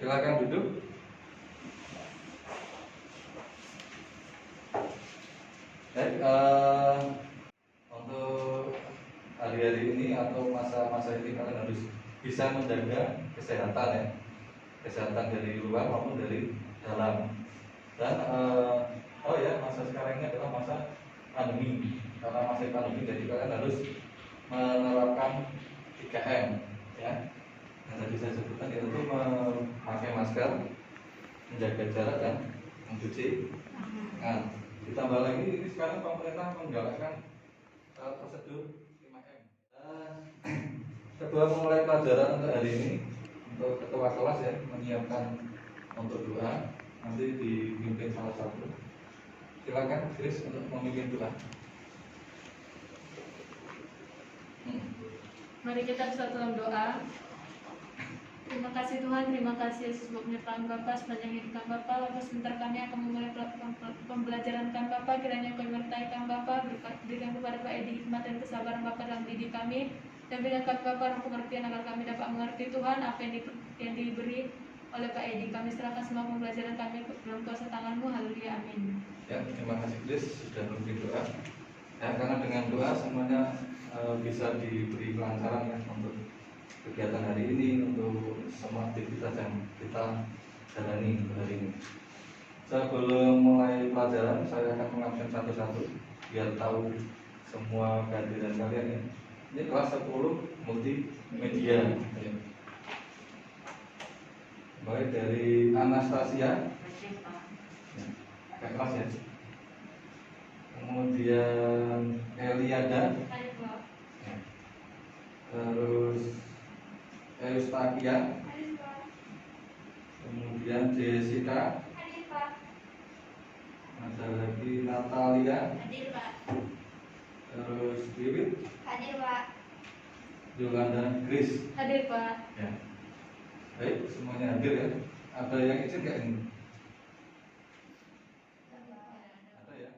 Silakan duduk. Baik, untuk hari-hari ini atau masa-masa ini kalian harus bisa menjaga kesehatan ya, kesehatan dari luar maupun dari dalam. Dan oh ya, masa sekarang ini adalah masa pandemi. Karena masa pandemi, jadi kalian harus menerapkan 3M ya. Yang tadi saya sebutkan yaitu memakai masker, menjaga jarak dan mencuci tangan. Ditambah lagi ini sekarang pemerintah menggalakkan prosedur 5M. Kedua, memulai pelajaran untuk hari ini, untuk ketua kelas ya menyiapkan untuk doa, nanti dipimpin salah satu. Silakan Chris untuk memimpin doa. Mari kita bersatu dalam doa. Terima kasih Tuhan, terima kasih Yesus buat penyertaan Bapa sepanjang hidup kami Bapa. Waktu sebentar kami akan memulai pembelajaran kami Bapa. Kiranya Kau menyertai kami Bapa, berikan kepada Pak Edi hikmat dan kesabaran Bapa dalam didik kami, dan berikan kami Bapa roh pengertian agar kami dapat mengerti Tuhan apa yang diberi oleh Pak Edi. Kami serahkan semua pembelajaran kami dalam kuasa tangan-Mu. Haleluya, amin. Ya, terima kasih Chris sudah memimpin doa. Ya, karena dengan doa semuanya bisa diberi kelancaran ya untuk kegiatan hari ini, untuk semua aktivitas yang kita jalani hari ini. Sebelum mulai pelajaran, saya akan mengabsen satu-satu biar tahu semua kehadiran kalian ya. Ini kelas 10 multimedia. Baik, dari Anastasia, ya, kelas ya. Kemudian Eliada, ya. Terus Eustakia, kemudian Jessica, ada lagi Natalia, terus Wiwit, Yolanda, Chris. Hadir Pak. Ya. Baik, semuanya hadir ya. Ada yang izin nggak ini? Ada ya.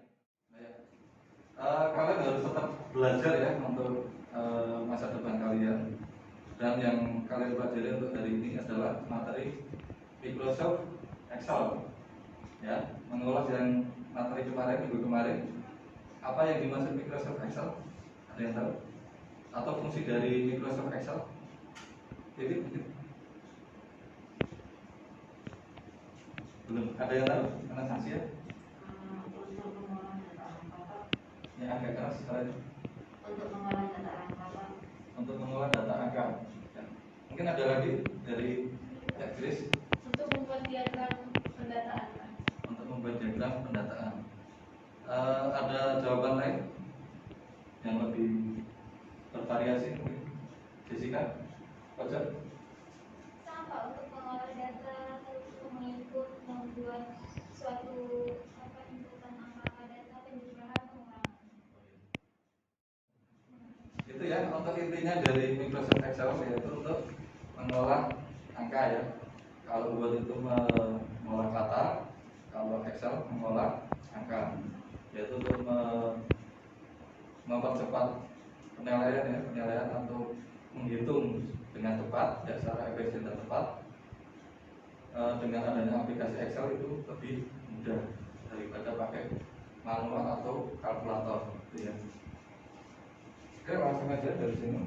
Baik. Kalian harus tetap belajar ya untuk masa depan kalian. Dan yang kalian pelajari untuk hari ini adalah materi Microsoft Excel. Ya, mengulas yang materi kemarin, minggu kemarin. Apa yang dimaksud Microsoft Excel? Ada yang tahu? Atau fungsi dari Microsoft Excel? Jadi belum ada yang tahu? Karena sanksi ya? Untuk mengolah data angka, Ya, agak keras sekali. untuk mengolah data angka, Untuk mengolah data angka. Ya. Mungkin ada lagi dari Chris Untuk membuat diagram pendataan Pak. untuk membuat diagram pendataan. Ada jawaban lain yang lebih bervariasi mungkin? Jessica, Fajar? Sama untuk mengolah data, terus menginput, membuat suatu inputan angka data, penjumlahan, pengulangan. Itu ya, untuk intinya dari Microsoft Excel yaitu untuk mengolah angka ya. Kalau Word itu mengolah kata, kalau Excel mengolah angka, yaitu untuk mempercepat penilaian atau menghitung dengan tepat ya, secara efisien dan tepat. Dengan adanya aplikasi Excel itu lebih mudah daripada pakai manual atau kalkulator gitu ya. Oke, langsung aja dari sini.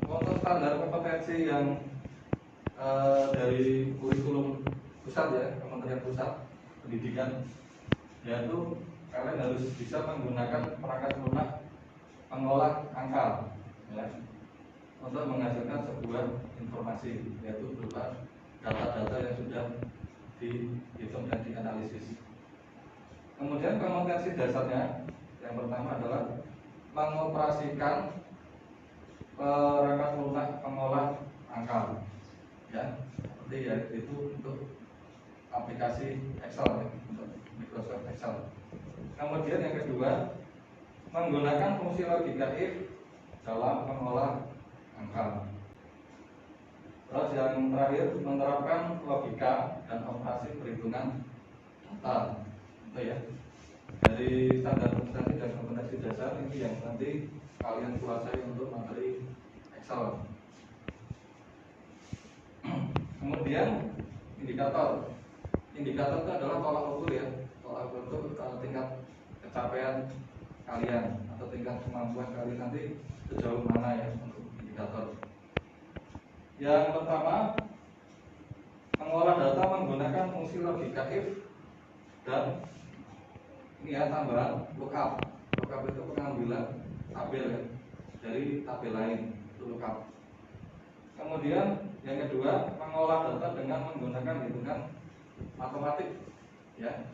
Untuk standar kompetensi yang dari kurikulum pusat ya, Kementerian Pusat Pendidikan, yaitu kalian harus bisa menggunakan perangkat lunak pengolah angka ya, untuk menghasilkan sebuah informasi, yaitu berupa data-data yang sudah dihitung dan dianalisis. Kemudian kompetensi dasarnya yang pertama adalah mengoperasikan perangkat lunak pengolah angka ya, seperti ya itu untuk aplikasi Excel ya, untuk Microsoft Excel. Kemudian yang kedua, menggunakan fungsi logika if dalam mengolah angka. Terus yang terakhir, menerapkan logika dan operasi perhitungan data. Itu ya. Dari standar kompetensi dan kompetensi dasar ini yang nanti kalian kuasai untuk materi Excel. Kemudian indikator. Indikator itu adalah tolak ukur ya, tolak ukur itu tingkat capaian kalian atau tingkat kemampuan kalian nanti sejauh mana ya untuk indikator. Yang pertama, mengolah data menggunakan fungsi logika if dan ini ya tambahan lookup. Lookup itu pengambilan tabel ya dari tabel lain, itu lookup. Kemudian yang kedua, mengolah data dengan menggunakan hitungan matematik ya.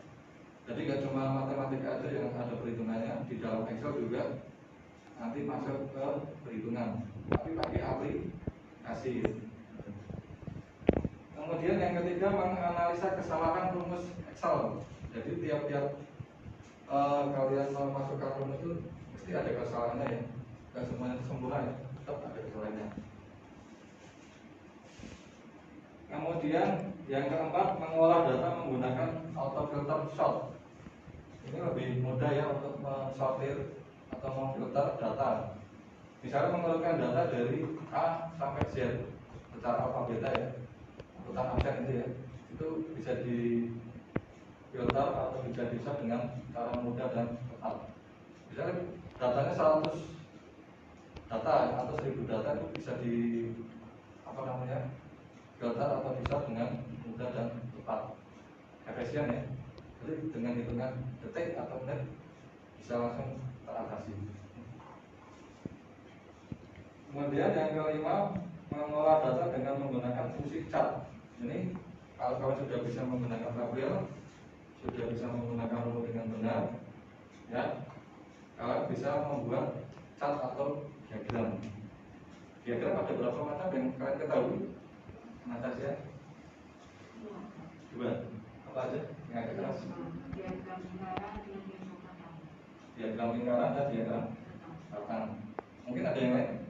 Jadi nggak cuma matematika aja yang ada perhitungannya, di dalam Excel juga nanti masuk ke perhitungan, tapi pakai aplikasi. Kemudian yang ketiga, menganalisa kesalahan rumus Excel. Jadi tiap-tiap kalian memasukkan rumus itu mesti ada kesalahannya ya, nggak semuanya itu sempurna ya, tetap ada kesalahannya. Kemudian yang keempat, mengolah data menggunakan auto filter sort. Ini lebih mudah ya untuk mensortir atau memfilter data. Misalnya mengeluarkan data dari A sampai Z secara alfabeta ya, urutan absen itu ya, itu bisa di filter atau bisa dengan cara mudah dan tepat. Misalnya datanya 100 data atau 1000 data itu bisa di filter atau bisa dengan mudah dan tepat, efisien ya. Jadi dengan hitungan detik atau menit bisa langsung teratasi. Kemudian yang kelima, mengolah data dengan menggunakan fungsi chart. Ini kalau kalian sudah bisa menggunakan tabel, sudah bisa menggunakan rumus dengan benar, ya, kalian bisa membuat chart atau diagram. Diagram ada berapa macam yang kalian ketahui? Natasha? Dua. Apa aja yang ada keras? Diagram lingkaran, diagram kotak. Diagram lingkaran dan diagram batang. Mungkin ada yang lain?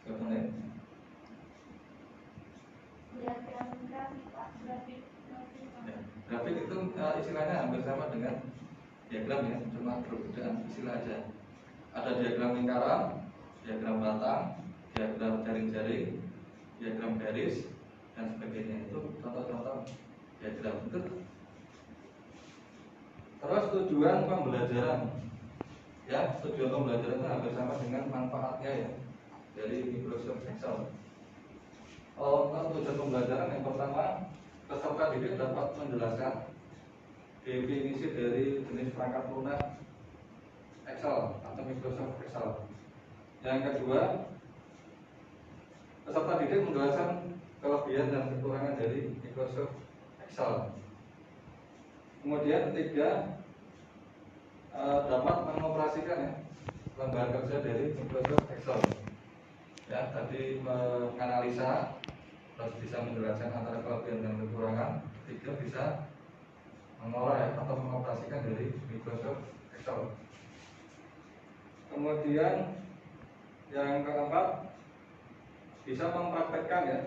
Silakan lain. Diagram grafik, Pak. Grafik. Ya, grafik itu istilahnya hampir sama dengan diagram ya, cuma perbedaan istilah aja. Ada diagram lingkaran, diagram batang, diagram jaring-jaring, diagram garis, dan sebagainya. Itu contoh-contoh diagram itu. Terus tujuan pembelajaran, ya, tujuan pembelajaran itu hampir sama dengan manfaatnya ya dari Microsoft Excel. Untuk tujuan pembelajaran yang pertama, peserta didik dapat menjelaskan definisi dari jenis perangkat lunak Excel atau Microsoft Excel. Yang kedua, peserta didik menjelaskan kelebihan dan kekurangan dari Microsoft Excel. Kemudian ketiga, dapat mengoperasikan ya lembaga kerja dari Microsoft Excel. Ya, tadi menganalisa, terus bisa menjelaskan antara kelebihan dan kekurangan. Ketiga, bisa mengolah ya, atau mengoperasikan dari Microsoft Excel. Kemudian yang keempat, bisa mempraktekkan ya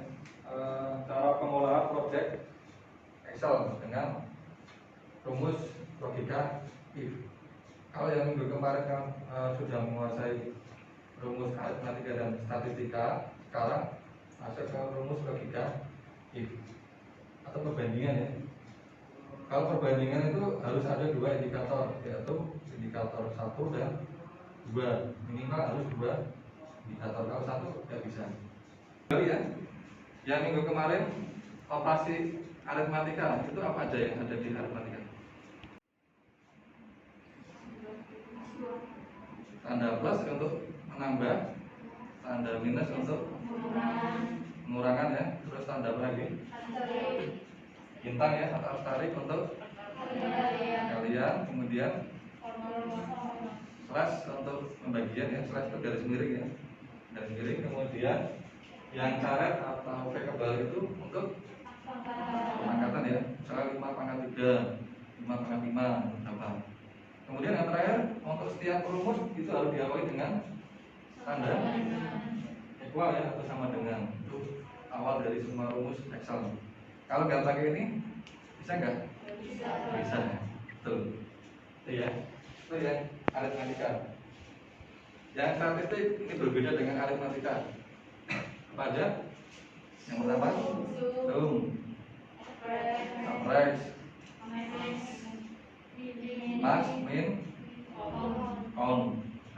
cara pengolahan proyek Excel dengan rumus logika if. Kalau yang minggu kemarin kan sudah menguasai rumus aritmatika dan statistika, sekarang masuk ke rumus logika if atau perbandingan ya. Kalau perbandingan itu harus ada dua indikator, yaitu indikator 1 dan 2, minimal harus 2 indikator. Kalau 1 tidak bisa. Ya, yang minggu kemarin operasi aritmatika itu apa aja yang ada di aritmatika? Tanda plus untuk menambah, tanda minus untuk mengurangan ya, terus tanda apa lagi? Bintang ya atau asterik untuk kalian, kemudian slash untuk pembagian ya, slash itu garis miring ya, garis miring. Kemudian yang caret atau variabel itu untuk pengangkatan ya, misalnya 5 pangkat 3, 5 pangkat 5 berapa. Kemudian yang terakhir, untuk setiap rumus itu harus diawali dengan tanda equal ya, atau sama dengan. Itu awal dari semua rumus Excel. Kalau nggak pakai ini, bisa nggak? Bisa. Betul. Itu ya. Itu yang aritmatika. Yang statistik ini berbeda dengan aritmatika. Apa aja? Yang pertama, Average, max, min, count.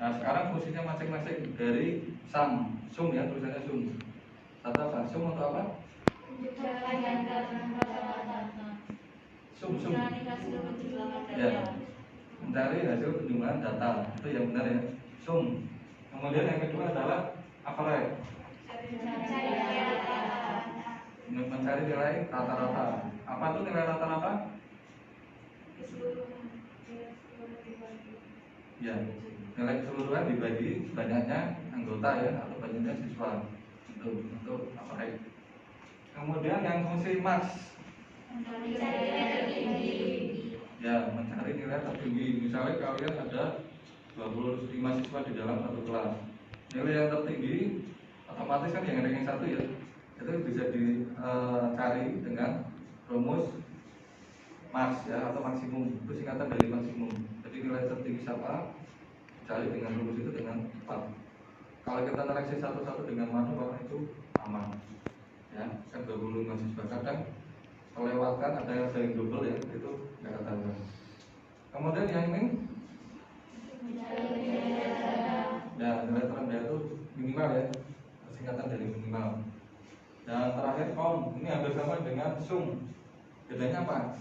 Nah sekarang fungsinya masing-masing dari sum ya, tulisannya sum. Satu apa? Sum untuk apa? Sum ya, mencari hasil penjumlahan data, itu yang benar ya, sum. Kemudian yang kedua adalah average, mencari nilai rata-rata. Apa tuh nilai rata-rata? Ya, nilai keseluruhan dibagi banyaknya anggota ya, atau banyaknya siswa. Untuk average. Kemudian yang fungsi max, ya mencari nilai tertinggi. Misalnya kalian ada 25 siswa di dalam satu kelas, nilai yang tertinggi otomatis kan yang ranking 1 ya, itu bisa dicari dengan rumus max ya, atau maksimum. Itu singkatan dari maksimum. Jadi nilai tertinggi siapa, cari dengan rumus itu dengan cepat. Kalau kita seleksi satu-satu dengan manual, maka itu aman ya, kan 25 siswa kadang kelewatan, ada yang double ya, itu nggak ketahuan. Kemudian yang ini ya, nilai terendah itu minimal ya, singkatan dari minimal. Dan terakhir count, ini hampir sama dengan sum. Bedanya apa?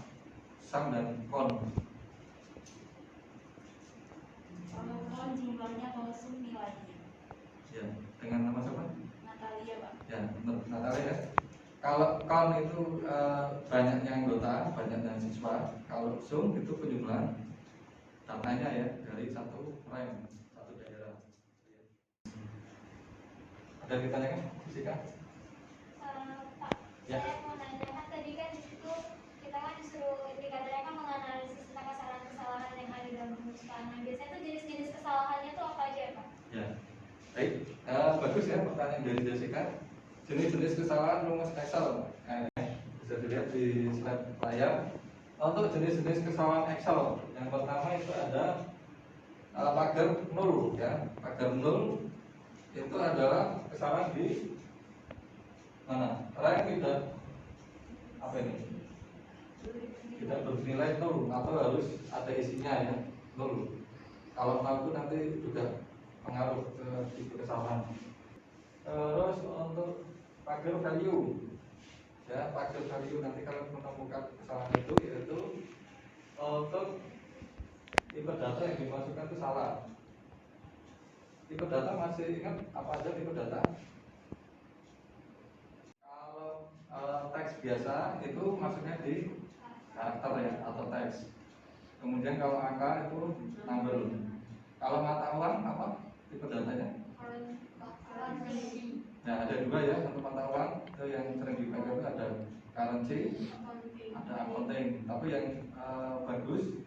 Sum dan count. Kalau count jumlahnya, kalau sum nilainya. Ya, dengan nama siapa? Natalia, Pak. Ya, Natalia ya. Kalau count itu banyaknya anggota, banyaknya siswa. Kalau sum itu penjumlahan datanya ya, dari satu rank, satu daerah. Ada yang ditanyakan, Fisika? Pak, Ya. saya mau nanya, kan tadi kan di situ kita kan disuruh indikatornya kan menganalisis tentang kesalahan-kesalahan yang ada dalam perusahaan. Nah, biasanya tuh jenis-jenis kesalahannya tuh apa aja, Pak? Ya, baik. Bagus ya pertanyaan dari Jessica. Jenis-jenis kesalahan rumus Excel. Bisa dilihat di slide layar. Untuk jenis-jenis kesalahan Excel, yang pertama itu ada pagar nol ya. Pagar nol itu adalah kesalahan di mana? Rank tidak apa ini? Tidak bernilai nol atau harus ada isinya ya, nol. Kalau nol nanti juga pengaruh ke tipe kesalahan. Terus untuk pagar value ya, pagar value nanti kalian menemukan kesalahan itu, yaitu untuk tipe data yang dimasukkan itu salah. Tipe data masih ingat apa aja tipe data? Kalau teks biasa itu masuknya di karakter ya, atau teks. Kemudian kalau angka itu number. Kalau mata uang apa tipe datanya? Nah, ada dua ya untuk mata uang, itu yang sering dipakai itu ada currency, ada accounting. Tapi yang bagus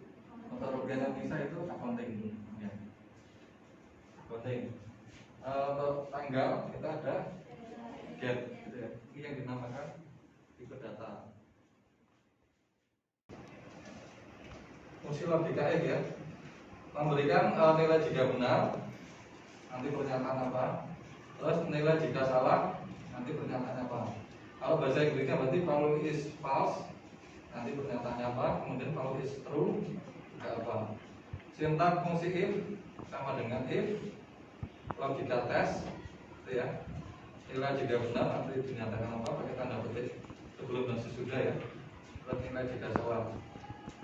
untuk rupiah Indonesia itu accounting ya. Accounting. Untuk tanggal kita ada date gitu ya. Ini yang dinamakan tipe data. Fungsi logika F ya, memberikan nilai jika benar, nanti pernyataan apa. Terus nilai jika salah, nanti pernyataannya apa. Kalau bahasa Inggrisnya berarti kalau is false, nanti pernyataannya apa. Kemudian kalau is true, juga apa. Sintaks fungsi if sama dengan if. Logika tes, gitu ya. Nilai jika benar, nanti dinyatakan apa, pakai tanda petik sebelum dan sesudah ya. Terus nilai jika salah.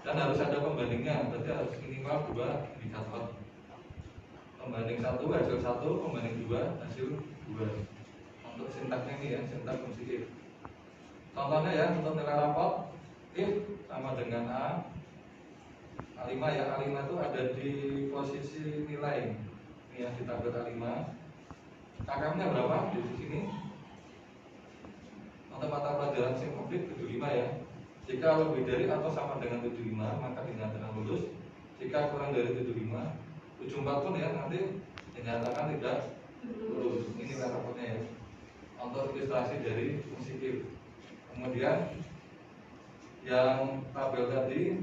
Dan harus ada pembandingnya, berarti harus minimal 2 indikator. Pembanding 1 hasil 1, pembanding 2 hasil 2. Untuk sintaksnya ini ya, sintaks fungsi if. Contohnya ya, untuk nilai rapot, if sama dengan A5 ya, A5 itu ada di posisi nilai. Ini ya, di tabel A5. KKM-nya berapa? Di sini. Untuk mata pelajaran simfobik 75 ya. Jika lebih dari atau sama dengan 75, maka dinyatakan lulus. Jika kurang dari 75, 74 pun ya, nanti dinyatakan tidak lulus. Ini nilai rapotnya ya. Untuk ilustrasi dari fungsi if. Kemudian yang tabel tadi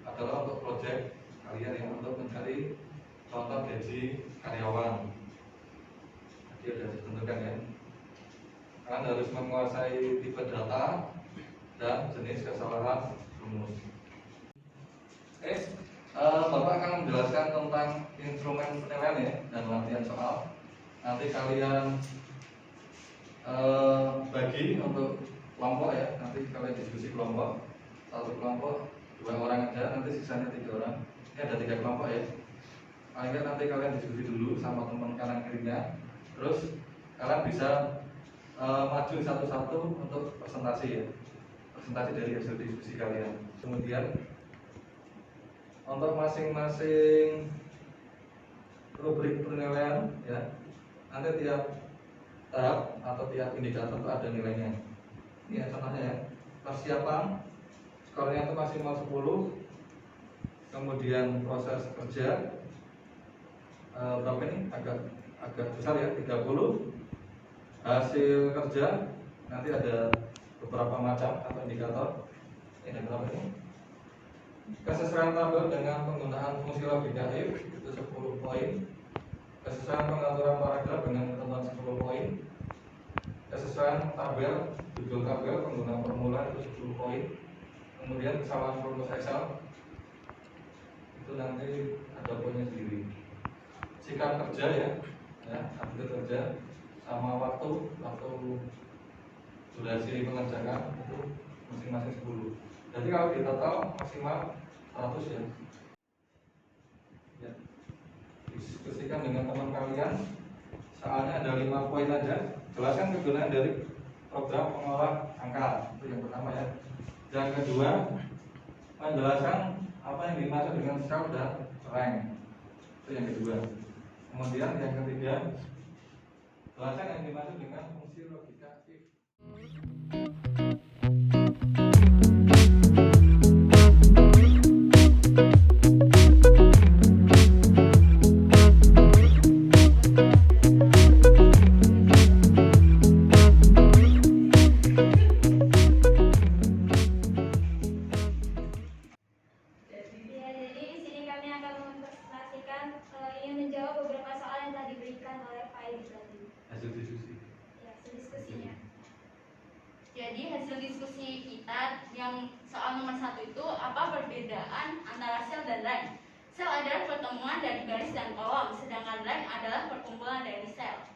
adalah untuk project kalian ya, untuk mencari contoh gaji karyawan. Jadi ada ditentukan ya. Kalian harus menguasai tipe data, dan jenis kesalahan rumus. Oke, Bapak akan menjelaskan tentang instrumen penilaian ya dan latihan soal. Nanti kalian bagi untuk kelompok ya, nanti kalian diskusi kelompok, satu kelompok 2 orang aja, nanti sisanya 3 orang. Ini ada 3 kelompok ya. Akhirnya nanti kalian diskusi dulu sama teman kanan kirinya, terus kalian bisa maju satu-satu untuk presentasi ya, presentasi dari hasil diskusi kalian. Kemudian untuk masing-masing rubrik penilaian ya, nanti tiap tahap atau tiap indikator itu ada nilainya. Ini ya contohnya ya, persiapan skornya itu maksimal 10, kemudian proses kerja berapa ini, agak besar ya, 30. Hasil kerja nanti ada beberapa macam atau indikator. Ini ada berapa ini? Kesesuaian tabel dengan penggunaan fungsi logika if itu 10 poin. Kesesuaian pengaturan paragraf dengan ketentuan 10 poin. Kesesuaian tabel, judul tabel, penggunaan formula itu 10 poin. Kemudian kesalahan rumus Excel itu nanti ada poinnya sendiri. Sikap kerja ya, update kerja sama waktu durasi pengerjaan itu masing-masing 10. Jadi kalau di total maksimal 100 ya. Ya. Diskusikan dengan teman kalian. Soalnya ada 5 poin aja. Jelaskan kegunaan dari program pengolah angka, itu yang pertama ya. Yang kedua, menjelaskan apa yang dimaksud dengan scout dan rank, itu yang kedua. Kemudian yang ketiga, jelaskan yang dimaksud dengan fungsi logika if. Jadi hasil diskusi kita yang soal nomor 1 itu apa perbedaan antara sel dan rank? Sel adalah pertemuan dari garis dan kolom, sedangkan rank adalah perkumpulan dari sel.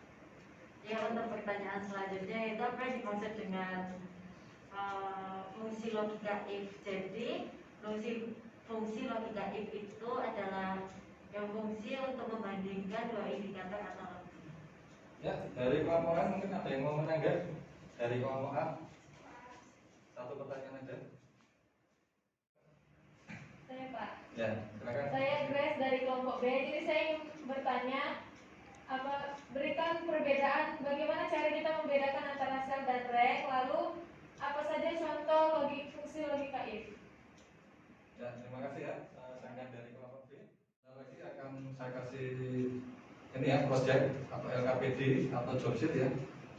Ya, untuk pertanyaan selanjutnya itu apa yang dimaksud dengan fungsi logika if? Jadi fungsi logika if itu adalah yang fungsi untuk membandingkan 2 indikator atau lebih. Ya, dari kelompok A mungkin ada yang mau menanggapi dari kelompok A. Satu pertanyaan aja. Saya Pak. Ya, silakan. Saya Grace dari kelompok B. Jadi saya ingin bertanya, berikan perbedaan bagaimana cara kita membedakan antara sel dan rank, lalu apa saja contoh fungsi logika if. Ya, terima kasih ya, Sanggan dari kelompok B. Nah, lagi akan saya kasih ini ya, project atau LKPD atau job sheet ya,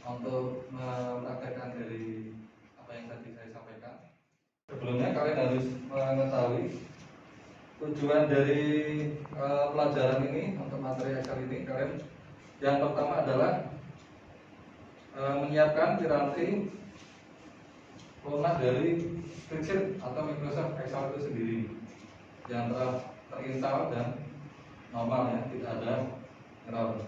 untuk mempraktekkan dari apa yang tadi saya sampaikan. Sebelumnya kalian harus mengetahui tujuan dari pelajaran ini untuk materi Excel ini. Kalian yang pertama adalah menyiapkan piranti lunak dari spreadsheet atau Microsoft Excel itu sendiri yang telah terinstall dan normal ya, tidak ada error.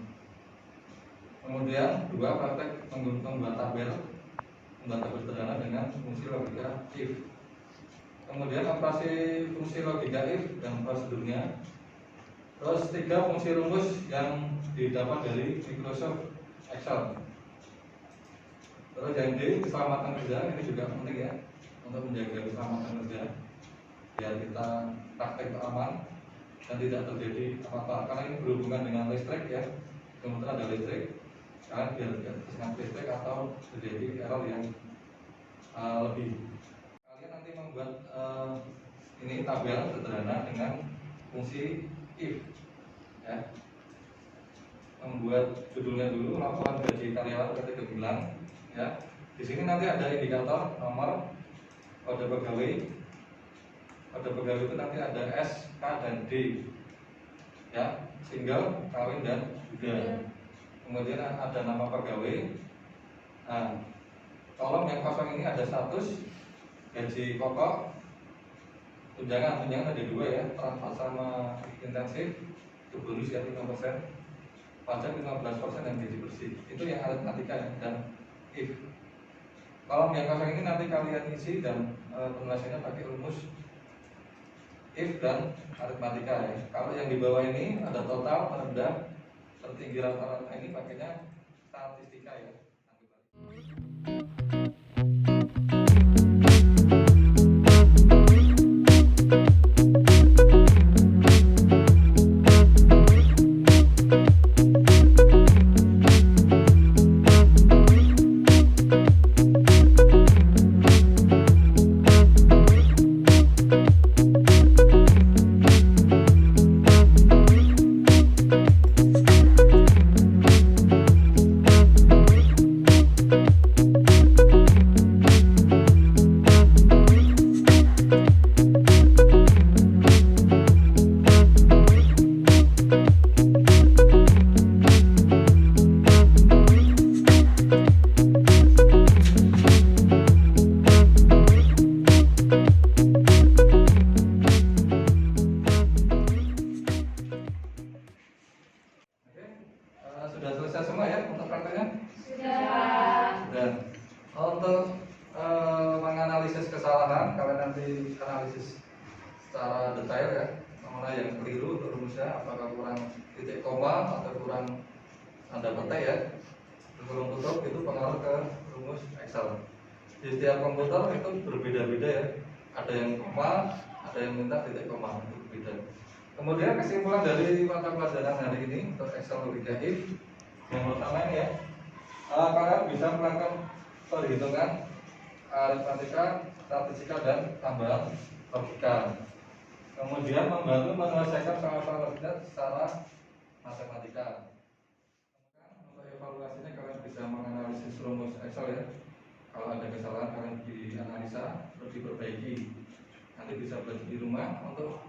Kemudian 2, praktek membuat tabel sederhana dengan fungsi logika if. Kemudian operasi fungsi logika if dan prosedurnya. Terus 3, fungsi rumus yang didapat dari Microsoft Excel. Terus yang D, keselamatan kerja. Ini juga penting ya, untuk menjaga keselamatan kerja biar kita praktek aman dan tidak terjadi apa-apa. Karena ini berhubungan dengan listrik ya, komputer ada listrik, kalian biar tidak tersengat listrik atau terjadi error yang lebih. Kalian nanti membuat ini tabel sederhana dengan fungsi if ya. Membuat judulnya dulu, laporan gaji karyawan PT Gemilang ya. Di sini nanti ada indikator nomor kode pegawai. Kode pegawai itu nanti ada S, K, dan D ya, single, kawin, dan juga. Kemudian ada nama pegawai. Nah, kolom yang kosong ini ada status, gaji pokok, tunjangan ada dua ya, transfer sama intensif, itu bonus ya 5%, pajak 15% dan gaji bersih. Itu yang aritmatika ya, dan if. Kolom yang kosong ini nanti kalian isi dan penulisannya pakai rumus if dan aritmatika ya. Kalau yang di bawah ini ada total, rendah, tertinggi rata-rata, ini pakainya statistika ya. Sudah selesai semua ya untuk prakteknya? Sudah. Dan untuk menganalisis kesalahan, kalian nanti analisis secara detail ya, mana yang keliru untuk rumusnya, apakah kurang titik koma atau kurang tanda petik ya, kurang tutup, itu pengaruh ke rumus Excel. Di setiap komputer itu berbeda-beda ya, ada yang koma, ada yang minta titik koma, itu berbeda. Kemudian kesimpulan dari mata pelajaran hari ini untuk Excel logika if, yang pertama ini ya, kalian bisa melakukan perhitungan aritmatika, statistika dan tambahan logika. Kemudian membantu menyelesaikan soal-soal logika secara matematika. Untuk evaluasinya kalian bisa menganalisis rumus Excel ya. Kalau ada kesalahan kalian dianalisa, terus diperbaiki. Nanti bisa belajar di rumah untuk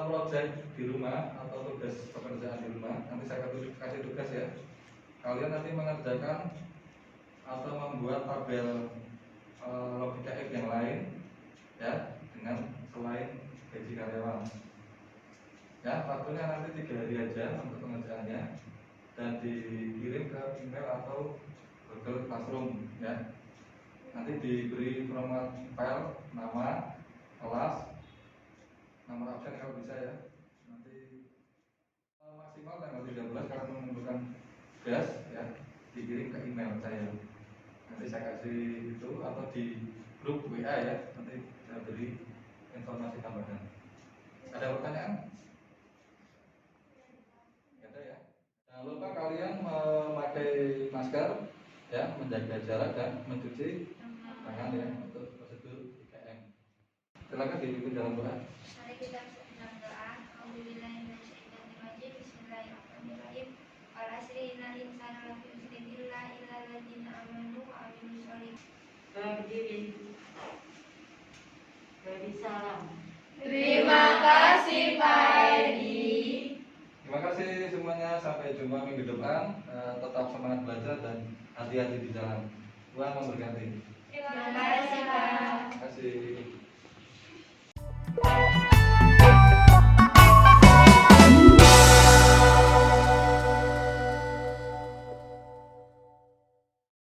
project di rumah atau tugas pekerjaan di rumah. Nanti saya kasih tugas ya. Kalian nanti mengerjakan atau membuat tabel logika if yang lain ya, dengan selain gaji karyawan. Ya, waktunya nanti 3 hari aja untuk pengerjaannya dan dikirim ke email atau Google Classroom ya. Nanti diberi format file, nama, kelas, nomor absen kalau bisa ya. Nanti maksimal tanggal 13 kalian mengumpulkan tugas ya, dikirim ke email saya. Nanti saya kasih itu atau di grup WA ya, nanti saya beri informasi tambahan. Ada pertanyaan? Tidak ada ya. Jangan lupa kalian memakai masker ya, menjaga jarak dan mencuci tangan ya untuk prosedur 3M. Silakan dipimpin dalam doa. Mari kita dalam doa. Alhamdulillahirrahmanirrahim. Bismillahirrahmanirrahim. Wal asri innal insana lafi khusrin illa alladzina amanu wa amilus sholihat. Berdiri. Beri salam. Terima kasih Pak Edi. Terima kasih semuanya, sampai jumpa minggu depan. Tetap semangat belajar dan hati-hati di jalan. Tuhan memberkati.